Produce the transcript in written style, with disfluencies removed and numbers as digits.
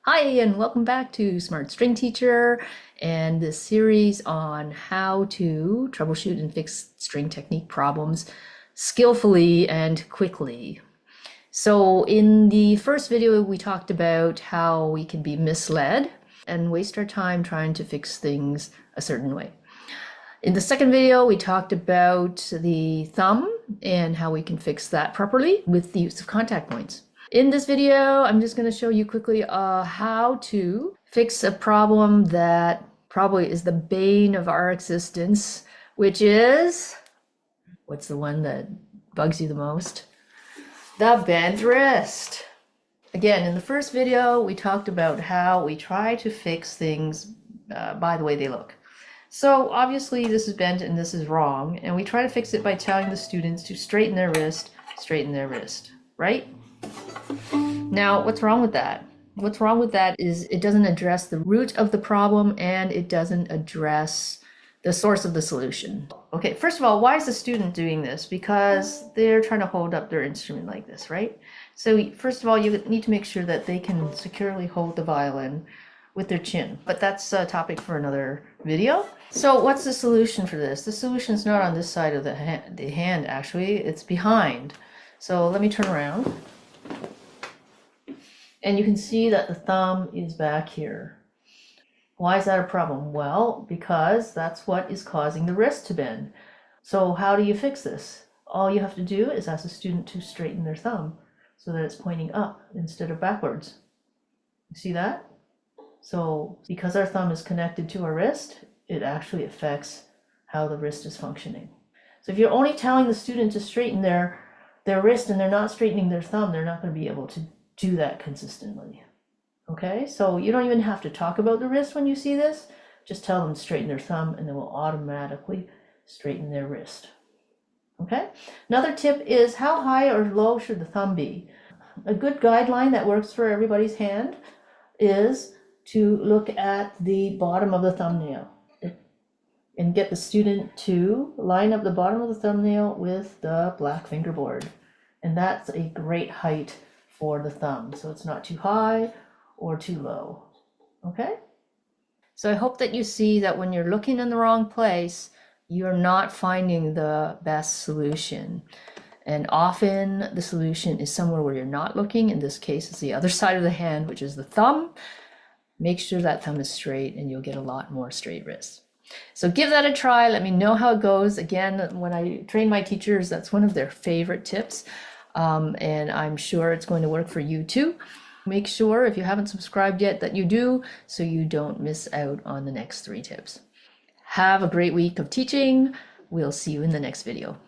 Hi, and welcome back to Smart String Teacher and this series on how to troubleshoot and fix string technique problems skillfully and quickly. So in the first video, we talked about how we can be misled and waste our time trying to fix things a certain way. In the second video, we talked about the thumb and how we can fix that properly with the use of contact points. In this video, I'm just going to show you quickly how to fix a problem that probably is the bane of our existence, which is, what's the one that bugs you the most? The bent wrist. Again, in the first video, we talked about how we try to fix things by the way they look. So obviously this is bent and this is wrong, and we try to fix it by telling the students to straighten their wrist, right? Now, what's wrong with that? What's wrong with that is it doesn't address the root of the problem and it doesn't address the source of the solution. Okay, first of all, why is the student doing this? Because they're trying to hold up their instrument like this, right? So first of all, you need to make sure that they can securely hold the violin with their chin, but that's a topic for another video. So what's the solution for this? The solution is not on this side of the hand actually, it's behind. So let me turn around. And you can see that the thumb is back here. Why is that a problem? Well, because that's what is causing the wrist to bend. So how do you fix this? All you have to do is ask the student to straighten their thumb so that it's pointing up instead of backwards. You see that? So because our thumb is connected to our wrist, it actually affects how the wrist is functioning. So if you're only telling the student to straighten their wrist and they're not straightening their thumb, they're not going to be able to do that consistently. Okay, so you don't even have to talk about the wrist when you see this. Just tell them to straighten their thumb and they will automatically straighten their wrist. Okay, another tip is how high or low should the thumb be? A good guideline that works for everybody's hand is to look at the bottom of the thumbnail and get the student to line up the bottom of the thumbnail with the black fingerboard. And that's a great height for the thumb, so it's not too high or too low. Okay, so I hope that you see that when you're looking in the wrong place, you're not finding the best solution, and often the solution is somewhere where you're not looking. In this case, it's the other side of the hand, which is the thumb. Make sure that thumb is straight and you'll get a lot more straight wrists. So give that a try. Let me know how it goes. Again, when I train my teachers, that's one of their favorite tips. And I'm sure it's going to work for you too. Make sure if you haven't subscribed yet that you do, so you don't miss out on the next 3 tips. Have a great week of teaching. We'll see you in the next video.